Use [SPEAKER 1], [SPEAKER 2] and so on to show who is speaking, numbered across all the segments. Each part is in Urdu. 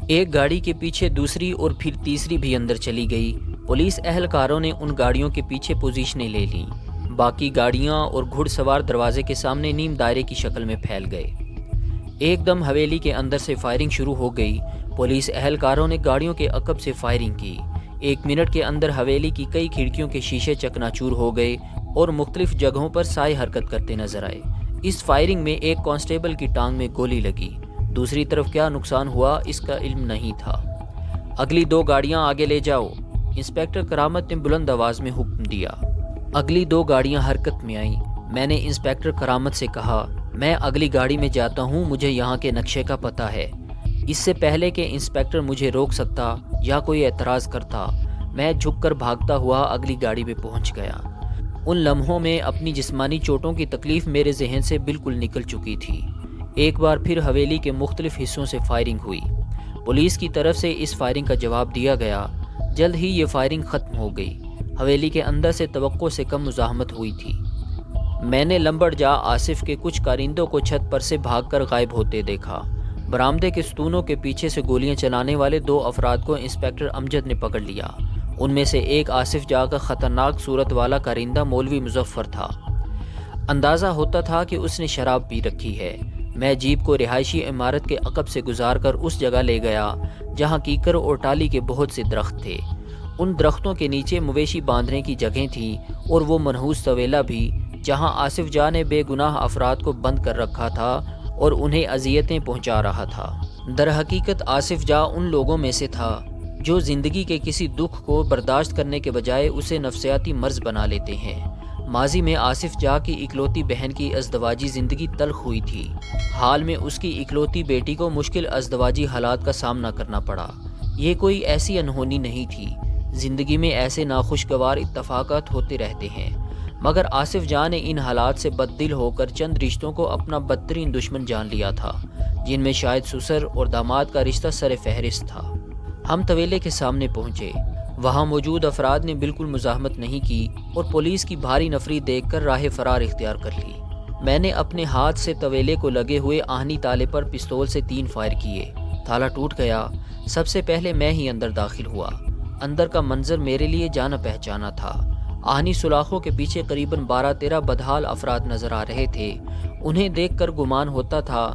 [SPEAKER 1] ایک گاڑی کے پیچھے دوسری اور پھر تیسری بھی اندر چلی گئی۔ پولیس اہلکاروں نے ان گاڑیوں کے پیچھے پوزیشنیں لے لیں۔ باقی گاڑیاں اور گھڑ سوار دروازے کے سامنے نیم دائرے کی شکل میں پھیل گئے۔ ایک دم حویلی کے اندر سے فائرنگ شروع ہو گئی۔ پولیس اہلکاروں نے گاڑیوں کے عقب سے فائرنگ کی۔ 1 منٹ کے اندر حویلی کی کئی کھڑکیوں کے شیشے چکناچور ہو گئے اور مختلف جگہوں پر سائے حرکت کرتے نظر آئے۔ اس فائرنگ میں ایک کانسٹیبل کی ٹانگ میں گولی لگی۔ دوسری طرف کیا نقصان ہوا اس کا علم نہیں تھا۔ اگلی 2 گاڑیاں آگے لے جاؤ، انسپکٹر کرامت نے بلند آواز میں حکم دیا۔ اگلی 2 گاڑیاں حرکت میں آئیں۔ میں نے انسپکٹر کرامت سے کہا، میں اگلی گاڑی میں جاتا ہوں، مجھے یہاں کے نقشے کا پتہ ہے۔ اس سے پہلے کہ انسپکٹر مجھے روک سکتا یا کوئی اعتراض کرتا، میں جھک کر بھاگتا ہوا اگلی گاڑی پہ پہنچ گیا۔ ان لمحوں میں اپنی جسمانی چوٹوں کی تکلیف میرے ذہن سے بالکل نکل چکی تھی۔ ایک بار پھر حویلی کے مختلف حصوں سے فائرنگ ہوئی۔ پولیس کی طرف سے اس فائرنگ کا جواب دیا گیا۔ جلد ہی یہ فائرنگ ختم ہو گئی۔ حویلی کے اندر سے توقع سے کم مزاحمت ہوئی تھی۔ میں نے لمبڑ جا آصف کے کچھ کارندوں کو چھت پر سے بھاگ کر غائب ہوتے دیکھا۔ برآمدے کے ستونوں کے پیچھے سے گولیاں چلانے والے 2 افراد کو انسپکٹر امجد نے پکڑ لیا۔ ان میں سے ایک آصف جا کا خطرناک صورت والا کارندہ مولوی مظفر تھا۔ اندازہ ہوتا تھا کہ اس نے شراب پی رکھی ہے۔ میں جیپ کو رہائشی عمارت کے عقب سے گزار کر اس جگہ لے گیا جہاں کیکر اور ٹالی کے بہت سے درخت تھے۔ ان درختوں کے نیچے مویشی باندھنے کی جگہیں تھیں اور وہ منحوس طویلہ بھی، جہاں آصف جا نے بے گناہ افراد کو بند کر رکھا تھا اور انہیں اذیتیں پہنچا رہا تھا۔ در حقیقت آصف جا ان لوگوں میں سے تھا جو زندگی کے کسی دکھ کو برداشت کرنے کے بجائے اسے نفسیاتی مرض بنا لیتے ہیں۔ ماضی میں آصف جا کی اکلوتی بہن کی ازدواجی زندگی تلخ ہوئی تھی۔ حال میں اس کی اکلوتی بیٹی کو مشکل ازدواجی حالات کا سامنا کرنا پڑا۔ یہ کوئی ایسی انہونی نہیں تھی۔ زندگی میں ایسے ناخوشگوار اتفاقات ہوتے رہتے ہیں، مگر آصف جا نے ان حالات سے بددل ہو کر چند رشتوں کو اپنا بدترین دشمن جان لیا تھا، جن میں شاید سسر اور داماد کا رشتہ سر فہرست تھا۔ ہم طویلے کے سامنے پہنچے۔ وہاں موجود افراد نے بالکل مزاحمت نہیں کی اور پولیس کی بھاری نفری دیکھ کر راہ فرار اختیار کر لی۔ میں نے اپنے ہاتھ سے طویلے کو لگے ہوئے آہنی تالے پر پستول سے 3 فائر کیے۔ تالا ٹوٹ گیا۔ سب سے پہلے میں ہی اندر داخل ہوا۔ اندر کا منظر میرے لیے جانا پہچانا تھا۔ آہنی سوراخوں کے پیچھے قریباً 12-13 بدحال افراد نظر آ رہے تھے۔ انہیں دیکھ کر گمان ہوتا تھا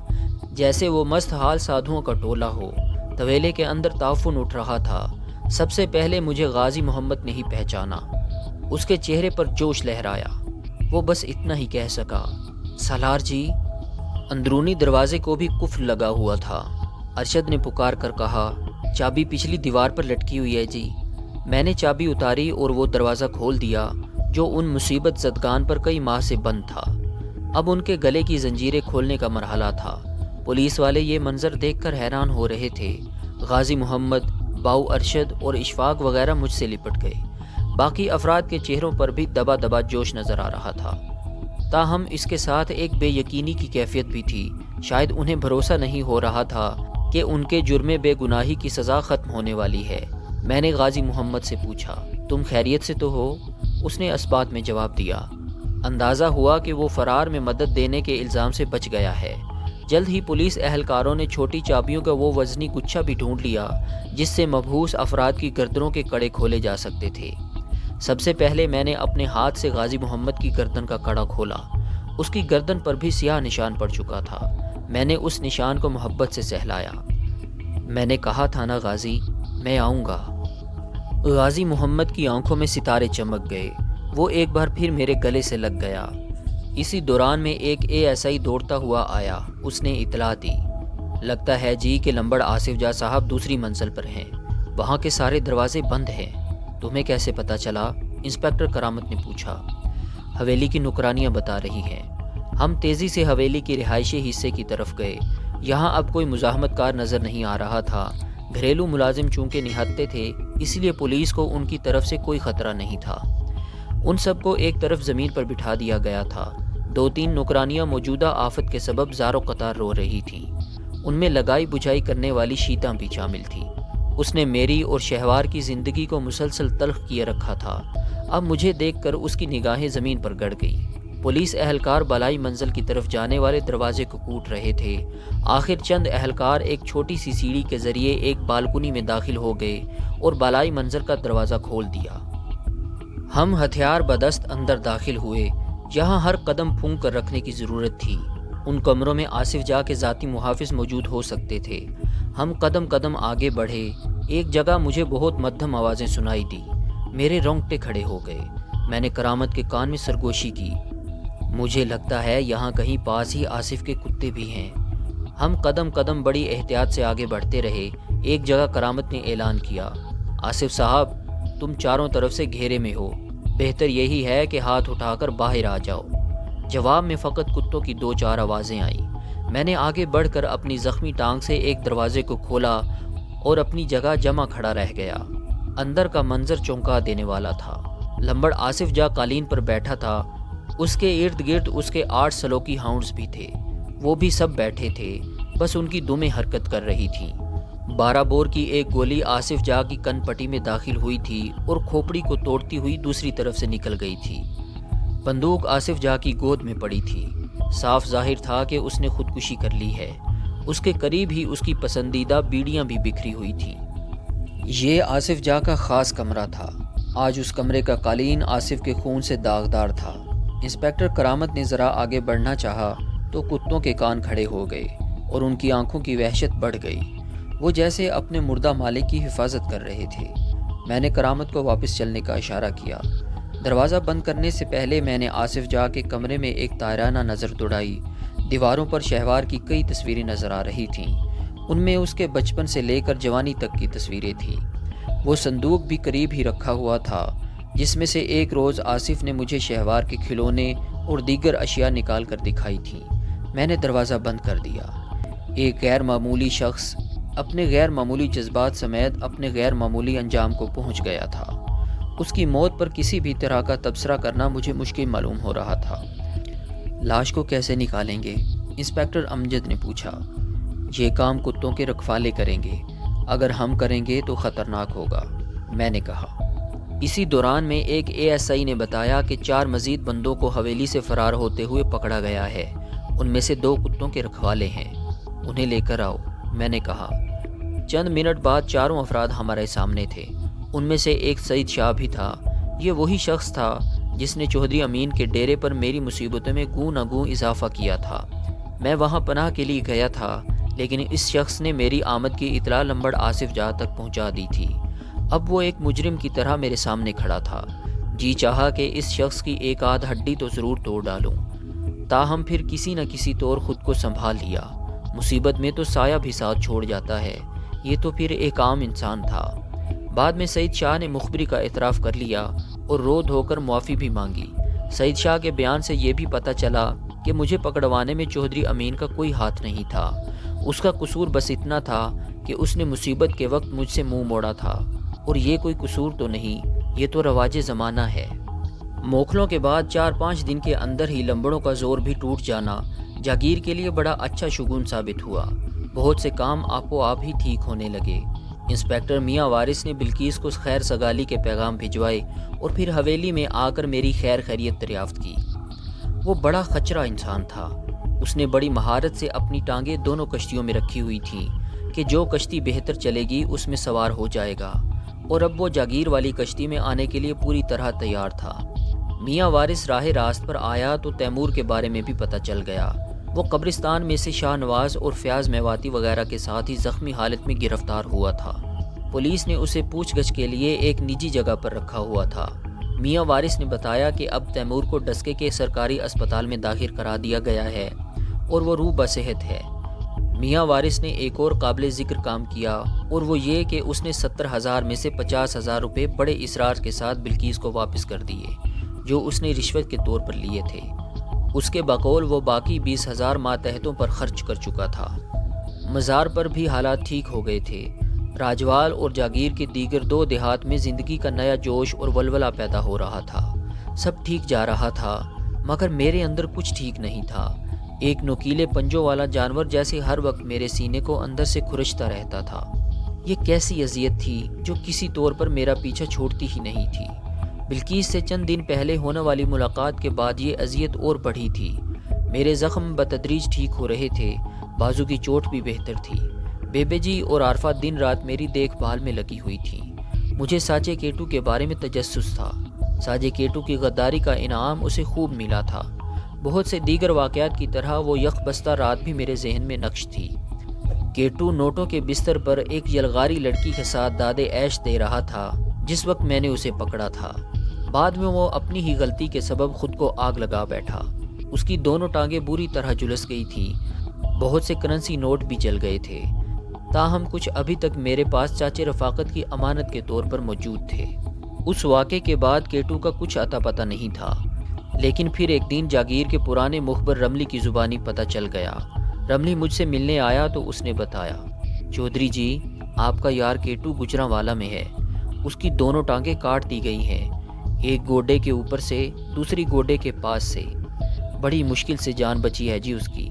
[SPEAKER 1] جیسے وہ مست حال سادھوؤں کا ٹولہ ہو۔ طویلے کے اندر تعفن اٹھ رہا تھا۔ سب سے پہلے مجھے غازی محمد نے ہی پہچانا۔ اس کے چہرے پر جوش لہرایا۔ وہ بس اتنا ہی کہہ سکا، سالار جی۔ اندرونی دروازے کو بھی قفل لگا ہوا تھا۔ ارشد نے پکار کر کہا، چابی پچھلی دیوار پر لٹکی ہوئی ہے جی۔ میں نے چابی اتاری اور وہ دروازہ کھول دیا جو ان مصیبت زدگان پر کئی ماہ سے بند تھا۔ اب ان کے گلے کی زنجیریں کھولنے کا مرحلہ تھا۔ پولیس والے یہ منظر دیکھ کر حیران ہو رہے تھے۔ غازی محمد، باؤ ارشد اور اشفاق وغیرہ مجھ سے لپٹ گئے۔ باقی افراد کے چہروں پر بھی دبا دبا جوش نظر آ رہا تھا۔ تاہم اس کے ساتھ ایک بے یقینی کی کیفیت بھی تھی۔ شاید انہیں بھروسہ نہیں ہو رہا تھا کہ ان کے جرم بے گناہی کی سزا ختم ہونے والی ہے۔ میں نے غازی محمد سے پوچھا، تم خیریت سے تو ہو؟ اس نے اثبات میں جواب دیا۔ اندازہ ہوا کہ وہ فرار میں مدد دینے کے الزام سے بچ گیا ہے۔ جلد ہی پولیس اہلکاروں نے چھوٹی چابیوں کا وہ وزنی گچھا بھی ڈھونڈ لیا جس سے مبہوس افراد کی گردنوں کے کڑے کھولے جا سکتے تھے۔ سب سے پہلے میں نے اپنے ہاتھ سے غازی محمد کی گردن کا کڑا کھولا۔ اس کی گردن پر بھی سیاہ نشان پڑ چکا تھا۔ میں نے اس نشان کو محبت سے سہلایا۔ میں نے کہا تھا نا غازی، میں آؤں گا۔ غازی محمد کی آنکھوں میں ستارے چمک گئے۔ وہ ایک بار پھر میرے گلے سے لگ گیا۔ اسی دوران میں ایک ASI دوڑتا ہوا آیا۔ اس نے اطلاع دی، لگتا ہے جی کہ لمبڑ آصف جا صاحب دوسری منزل پر ہیں۔ وہاں کے سارے دروازے بند ہیں۔ تمہیں کیسے پتہ چلا؟ انسپکٹر کرامت نے پوچھا۔ حویلی کی نکرانیاں بتا رہی ہیں۔ ہم تیزی سے حویلی کے رہائشی حصے کی طرف گئے۔ یہاں اب کوئی مزاحمت کار نظر نہیں آ رہا تھا۔ گھریلو ملازم چونکہ نہتے تھے، اس لیے پولیس کو ان کی طرف سے کوئی خطرہ نہیں تھا۔ ان سب کو ایک طرف زمین پر بٹھا دیا گیا تھا۔ 2-3 نوکرانیاں موجودہ آفت کے سبب زار و قطار رو رہی تھیں۔ ان میں لگائی بجھائی کرنے والی شیتاں بھی شامل تھیں۔ اس نے میری اور شہوار کی زندگی کو مسلسل تلخ کیے رکھا تھا۔ اب مجھے دیکھ کر اس کی نگاہیں زمین پر گڑ گئی۔ پولیس اہلکار بالائی منزل کی طرف جانے والے دروازے کو کوٹ رہے تھے۔ آخر چند اہلکار ایک چھوٹی سی سیڑھی کے ذریعے ایک بالکنی میں داخل ہو گئے اور بالائی منزل کا دروازہ کھول دیا۔ ہم ہتھیار بدست اندر داخل ہوئے، جہاں ہر قدم پھونک کر رکھنے کی ضرورت تھی۔ ان کمروں میں آصف جاہ کے ذاتی محافظ موجود ہو سکتے تھے۔ ہم قدم قدم آگے بڑھے۔ ایک جگہ مجھے بہت مدھم آوازیں سنائی دی۔ میرے رونگٹے کھڑے ہو گئے۔ میں نے کرامت کے کان میں سرگوشی کی۔ مجھے لگتا ہے یہاں کہیں پاس ہی آصف کے کتے بھی ہیں۔ ہم قدم قدم بڑی احتیاط سے آگے بڑھتے رہے۔ ایک جگہ کرامت نے اعلان کیا، آصف صاحب، تم چاروں طرف سے گھیرے میں ہو، بہتر یہی ہے کہ ہاتھ اٹھا کر باہر آ جاؤ۔ جواب میں فقط کتوں کی 2-4 آوازیں آئیں۔ میں نے آگے بڑھ کر اپنی زخمی ٹانگ سے ایک دروازے کو کھولا اور اپنی جگہ جمع کھڑا رہ گیا۔ اندر کا منظر چونکا دینے والا تھا۔ لمبڑ آصف جاہ قالین پر بیٹھا تھا۔ اس کے ارد گرد اس کے 8 سلوکی ہاؤنڈز بھی تھے۔ وہ بھی سب بیٹھے تھے، بس ان کی دمیں حرکت کر رہی تھیں۔ 12 بور کی ایک گولی آصف جاہ کی کن پٹی میں داخل ہوئی تھی اور کھوپڑی کو توڑتی ہوئی دوسری طرف سے نکل گئی تھی۔ بندوق آصف جاہ کی گود میں پڑی تھی۔ صاف ظاہر تھا کہ اس نے خودکشی کر لی ہے۔ اس کے قریب ہی اس کی پسندیدہ بیڑیاں بھی بکھری ہوئی تھیں۔ یہ آصف جاہ کا خاص کمرہ تھا۔ آج اس کمرے کا قالین آصف کے خون سے داغدار تھا۔ انسپکٹر کرامت نے ذرا آگے بڑھنا چاہا تو کتوں کے کان کھڑے ہو گئے اور ان کی آنکھوں کی وحشت بڑھ گئی۔ وہ جیسے اپنے مردہ مالک کی حفاظت کر رہے تھے۔ میں نے کرامت کو واپس چلنے کا اشارہ کیا۔ دروازہ بند کرنے سے پہلے میں نے آصف جاہ کے کمرے میں ایک تائرانہ نظر دوڑائی۔ دیواروں پر شہوار کی کئی تصویریں نظر آ رہی تھیں۔ ان میں اس کے بچپن سے لے کر جوانی تک کی تصویریں تھیں۔ وہ صندوق بھی قریب ہی رکھا ہوا تھا، جس میں سے ایک روز آصف نے مجھے شہوار کے کھلونے اور دیگر اشیاء نکال کر دکھائی تھیں۔ میں نے دروازہ بند کر دیا۔ ایک غیر معمولی شخص اپنے غیر معمولی جذبات سمیت اپنے غیر معمولی انجام کو پہنچ گیا تھا۔ اس کی موت پر کسی بھی طرح کا تبصرہ کرنا مجھے مشکل معلوم ہو رہا تھا۔ لاش کو کیسے نکالیں گے؟ انسپکٹر امجد نے پوچھا۔ یہ کام کتوں کے رکھوالے کریں گے۔ اگر ہم کریں گے تو خطرناک ہوگا، میں نے کہا۔ اسی دوران میں ایک ASI نے بتایا کہ 4 مزید بندوں کو حویلی سے فرار ہوتے ہوئے پکڑا گیا ہے۔ ان میں سے 2 کتوں کے رکھوالے ہیں۔ انہیں لے کر آؤ، میں نے کہا۔ چند منٹ بعد چاروں افراد ہمارے سامنے تھے۔ ان میں سے ایک سعید شاہ بھی تھا۔ یہ وہی شخص تھا جس نے چودھری امین کے ڈیرے پر میری مصیبتوں میں گوں نہ گوں اضافہ کیا تھا۔ میں وہاں پناہ کے لیے گیا تھا، لیکن اس شخص نے میری آمد کی اطلاع لمبڑ آصف جاہ تک پہنچا دی تھی۔ اب وہ ایک مجرم کی طرح میرے سامنے کھڑا تھا۔ جی چاہا کہ اس شخص کی ایک آدھ ہڈی تو ضرور توڑ ڈالوں، تاہم پھر کسی نہ کسی طور خود کو سنبھال لیا۔ مصیبت میں تو سایہ بھی ساتھ چھوڑ جاتا ہے۔ یہ تو پھر ایک عام انسان تھا۔ بعد میں سعید شاہ نے مخبری کا اعتراف کر لیا اور رو دھو کر معافی بھی مانگی۔ سعید شاہ کے بیان سے یہ بھی پتہ چلا کہ مجھے پکڑوانے میں چودھری امین کا کوئی ہاتھ نہیں تھا۔ اس کا قصور بس اتنا تھا کہ اس نے مصیبت کے وقت مجھ سے منہ موڑا تھا، اور یہ کوئی قصور تو نہیں، یہ تو رواج زمانہ ہے۔ موکھلوں کے بعد 4-5 دن کے اندر ہی لمبڑوں کا زور بھی ٹوٹ جانا جاگیر کے لیے بڑا اچھا شگون ثابت ہوا۔ بہت سے کام آپ و آپ ہی ٹھیک ہونے لگے۔ انسپکٹر میاں وارث نے بلکیس کو خیر سگالی کے پیغام بھجوائے اور پھر حویلی میں آ کر میری خیر خیریت دریافت کی۔ وہ بڑا خچرا انسان تھا۔ اس نے بڑی مہارت سے اپنی ٹانگیں دونوں کشتیوں میں رکھی ہوئی تھیں کہ جو کشتی بہتر چلے گی اس میں سوار ہو جائے گا، اور اب وہ جاگیر والی کشتی میں آنے کے لیے پوری طرح تیار تھا۔ میاں وارث راہ راست پر آیا تو تیمور کے بارے میں بھی پتہ چل گیا۔ وہ قبرستان میں سے شاہ نواز اور فیاض میواتی وغیرہ کے ساتھ ہی زخمی حالت میں گرفتار ہوا تھا۔ پولیس نے اسے پوچھ گچھ کے لیے ایک نجی جگہ پر رکھا ہوا تھا۔ میاں وارث نے بتایا کہ اب تیمور کو ڈسکے کے سرکاری اسپتال میں داخل کرا دیا گیا ہے اور وہ روح بصحت ہے۔ میاں وارث نے ایک اور قابل ذکر کام کیا، اور وہ یہ کہ اس نے 70,000 میں سے 50,000 روپے بڑے اصرار کے ساتھ بلکیس کو واپس کر دیے، جو اس نے رشوت کے طور پر لیے تھے۔ اس کے بقول وہ باقی 20,000 ماتحتوں پر خرچ کر چکا تھا۔ مزار پر بھی حالات ٹھیک ہو گئے تھے۔ راجوال اور جاگیر کے دیگر 2 دیہات میں زندگی کا نیا جوش اور ولولہ پیدا ہو رہا تھا۔ سب ٹھیک جا رہا تھا، مگر میرے اندر کچھ ٹھیک نہیں تھا۔ ایک نوکیلے پنجوں والا جانور جیسے ہر وقت میرے سینے کو اندر سے کھرچتا رہتا تھا۔ یہ کیسی اذیت تھی جو کسی طور پر میرا پیچھا چھوڑتی ہی نہیں تھی۔ بلقیس سے چند دن پہلے ہونے والی ملاقات کے بعد یہ اذیت اور بڑھی تھی۔ میرے زخم بتدریج ٹھیک ہو رہے تھے، بازو کی چوٹ بھی بہتر تھی۔ بیبے جی اور عارفہ دن رات میری دیکھ بھال میں لگی ہوئی تھیں۔ مجھے ساجے کیٹو کے بارے میں تجسس تھا۔ ساجے کیٹو کی غداری کا انعام اسے خوب ملا تھا۔ بہت سے دیگر واقعات کی طرح وہ یک بستہ رات بھی میرے ذہن میں نقش تھی۔ کیٹو نوٹوں کے بستر پر ایک یلغاری لڑکی کے ساتھ دادے عیش دے رہا تھا جس وقت میں نے اسے پکڑا تھا۔ بعد میں وہ اپنی ہی غلطی کے سبب خود کو آگ لگا بیٹھا۔ اس کی دونوں ٹانگیں بری طرح جھلس گئی تھیں، بہت سے کرنسی نوٹ بھی جل گئے تھے، تاہم کچھ ابھی تک میرے پاس چاچے رفاقت کی امانت کے طور پر موجود تھے۔ اس واقعے کے بعد کیٹو کا کچھ اتا پتہ نہیں تھا، لیکن پھر ایک دن جاگیر کے پرانے مخبر رملی کی زبانی پتہ چل گیا۔ رملی مجھ سے ملنے آیا تو اس نے بتایا، چودھری جی آپ کا یار کیٹو گجرانوالہ میں ہے، اس کی دونوں ٹانگیں کاٹ دی گئی ہیں، ایک گوڈے کے اوپر سے دوسری گوڈے کے پاس سے، بڑی مشکل سے جان بچی ہے جی اس کی۔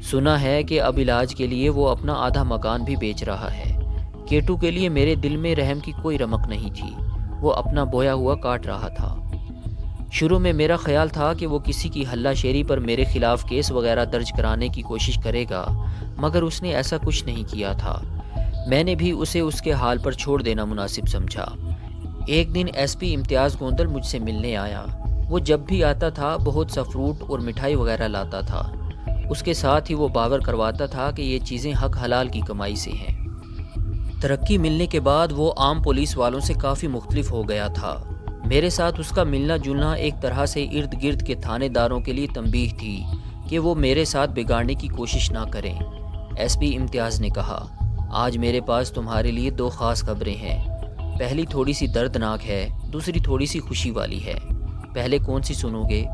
[SPEAKER 1] سنا ہے کہ اب علاج کے لیے وہ اپنا آدھا مکان بھی بیچ رہا ہے۔ کیٹو کے لیے میرے دل میں رحم کی کوئی رمق نہیں تھی، وہ اپنا بویا ہوا کاٹ رہا تھا۔ شروع میں میرا خیال تھا کہ وہ کسی کی ہلہ شیری پر میرے خلاف کیس وغیرہ درج کرانے کی کوشش کرے گا، مگر اس نے ایسا کچھ نہیں کیا تھا۔ میں نے بھی اسے اس کے حال پر چھوڑ دینا مناسب سمجھا۔ ایک دن ایس پی امتیاز گوندل مجھ سے ملنے آیا۔ وہ جب بھی آتا تھا بہت سا فروٹ اور مٹھائی وغیرہ لاتا تھا۔ اس کے ساتھ ہی وہ باور کرواتا تھا کہ یہ چیزیں حق حلال کی کمائی سے ہیں۔ ترقی ملنے کے بعد وہ عام پولیس والوں سے کافی مختلف ہو گیا تھا۔ میرے ساتھ اس کا ملنا جلنا ایک طرح سے ارد گرد کے تھانے داروں کے لیے تنبیہ تھی کہ وہ میرے ساتھ بگاڑنے کی کوشش نہ کریں۔ ایس پی امتیاز نے کہا، آج میرے پاس تمہارے لیے دو خاص خبریں ہیں، پہلی تھوڑی سی دردناک ہے، دوسری تھوڑی سی خوشی والی ہے۔ پہلے کون سی سنو گے؟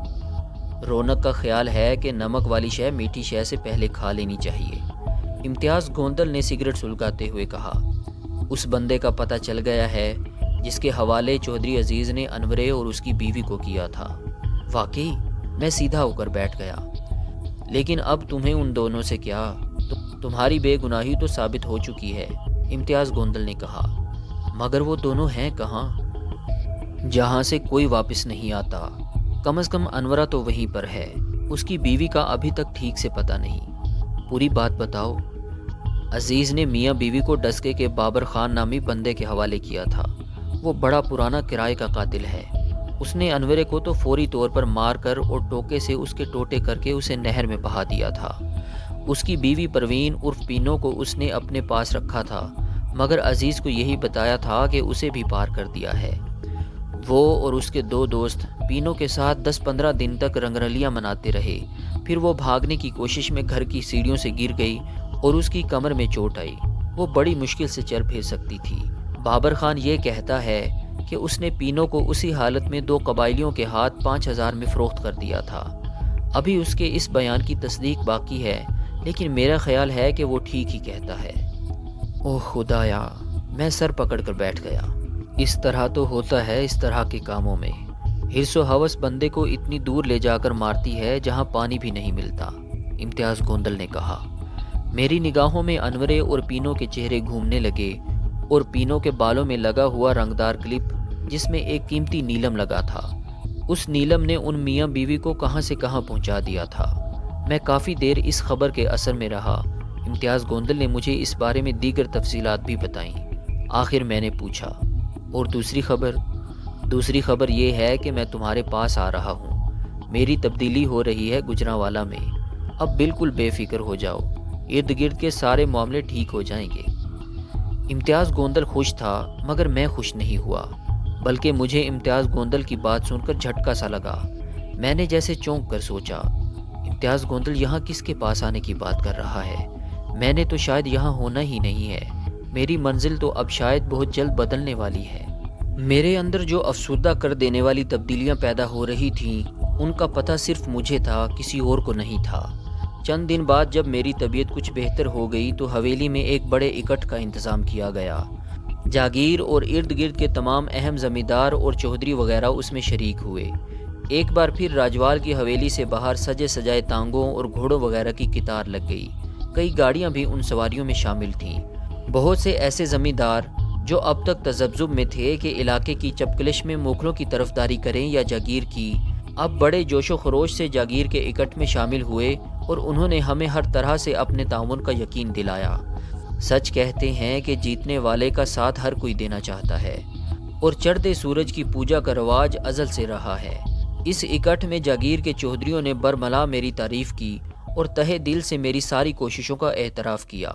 [SPEAKER 1] رونق کا خیال ہے کہ نمک والی شے میٹھی شے سے پہلے کھا لینی چاہیے۔ امتیاز گوندل نے سگریٹ سلگاتے ہوئے کہا، اس بندے کا پتہ چل گیا ہے جس کے حوالے چودھری عزیز نے انورے اور اس کی بیوی کو کیا تھا۔ واقعی؟ میں سیدھا ہو کر بیٹھ گیا۔ لیکن اب تمہیں ان دونوں سے کیا؟ تمہاری بے گناہی تو ثابت ہو چکی ہے، امتیاز گوندل نے کہا۔ مگر وہ دونوں ہیں کہاں؟ جہاں سے کوئی واپس نہیں آتا۔ کم از کم انورا تو وہیں پر ہے، اس کی بیوی کا ابھی تک ٹھیک سے پتہ نہیں۔ پوری بات بتاؤ۔ عزیز نے میاں بیوی کو ڈسکے کے بابر خان نامی بندے کے حوالے کیا تھا۔ وہ بڑا پرانا کرائے کا قاتل ہے۔ اس نے انورے کو تو فوری طور پر مار کر اور ٹوکے سے اس کے ٹوٹے کر کے اسے نہر میں بہا دیا تھا۔ اس کی بیوی پروین عرف پینو کو اس نے اپنے پاس رکھا تھا، مگر عزیز کو یہی بتایا تھا کہ اسے بھی پار کر دیا ہے۔ وہ اور اس کے دو دوست پینو کے ساتھ 10-15 دن تک رنگرلیاں مناتے رہے۔ پھر وہ بھاگنے کی کوشش میں گھر کی سیڑھیوں سے گر گئی اور اس کی کمر میں چوٹ آئی۔ وہ بڑی مشکل سے چل پھر سکتی تھی۔ بابر خان یہ کہتا ہے کہ اس نے پینو کو اسی حالت میں 2 قبائلیوں کے ہاتھ 5000 میں فروخت کر دیا تھا۔ ابھی اس کے اس بیان کی تصدیق باقی ہے، لیکن میرا خیال ہے کہ وہ ٹھیک ہی کہتا ہے۔ اوہ خدایا، میں سر پکڑ کر بیٹھ گیا۔ اس طرح تو ہوتا ہے اس طرح کے کاموں میں، حرص و ہوس بندے کو اتنی دور لے جا کر مارتی ہے جہاں پانی بھی نہیں ملتا، امتیاز گوندل نے کہا۔ میری نگاہوں میں انورے اور پینو کے چہرے گھومنے لگے اور پینو کے بالوں میں لگا ہوا رنگدار کلپ جس میں ایک قیمتی نیلم لگا تھا، اس نیلم نے ان میاں بیوی کو کہاں سے کہاں پہنچا دیا تھا۔ میں کافی دیر اس خبر کے اثر میں رہا۔ امتیاز گوندل نے مجھے اس بارے میں دیگر تفصیلات بھی بتائیں۔ آخر میں نے پوچھا، اور دوسری خبر؟ دوسری خبر یہ ہے کہ میں تمہارے پاس آ رہا ہوں۔ میری تبدیلی ہو رہی ہے گجرانوالہ میں۔ اب بالکل بے فکر ہو جاؤ، ارد گرد کے سارے معاملے ٹھیک ہو جائیں گے۔ امتیاز گوندل خوش تھا، مگر میں خوش نہیں ہوا، بلکہ مجھے امتیاز گوندل کی بات سن کر جھٹکا سا لگا۔ میں نے جیسے چونک کر سوچا، امتیاز گوندل یہاں کس کے پاس آنے کی بات کر رہا ہے؟ میں نے تو شاید یہاں ہونا ہی نہیں ہے۔ میری منزل تو اب شاید بہت جلد بدلنے والی ہے۔ میرے اندر جو افسردہ کر دینے والی تبدیلیاں پیدا ہو رہی تھیں، ان کا پتہ صرف مجھے تھا، کسی اور کو نہیں تھا۔ چند دن بعد جب میری طبیعت کچھ بہتر ہو گئی تو حویلی میں ایک بڑے اکٹھ کا انتظام کیا گیا۔ جاگیر اور ارد گرد کے تمام اہم زمیندار اور چودھری وغیرہ اس میں شریک ہوئے۔ ایک بار پھر راجوال کی حویلی سے باہر سجے سجائے تانگوں اور گھوڑوں وغیرہ کی قطار لگ گئی۔ کئی گاڑیاں بھی ان سواریوں میں شامل تھیں۔ بہت سے ایسے زمیندار جو اب تک تذبذب میں تھے کہ علاقے کی چپکلش میں مغلوں کی طرفداری کریں یا جاگیر کی، اب بڑے جوش و خروش سے جاگیر کے اکٹھ میں شامل ہوئے اور انہوں نے ہمیں ہر طرح سے اپنے تعاون کا یقین دلایا۔ سچ کہتے ہیں کہ جیتنے والے کا ساتھ ہر کوئی دینا چاہتا ہے، اور چڑھتے سورج کی پوجا کا رواج ازل سے رہا ہے۔ اس اکٹھ میں جاگیر کے چودھریوں نے برملا میری تعریف کی اور تہہ دل سے میری ساری کوششوں کا اعتراف کیا۔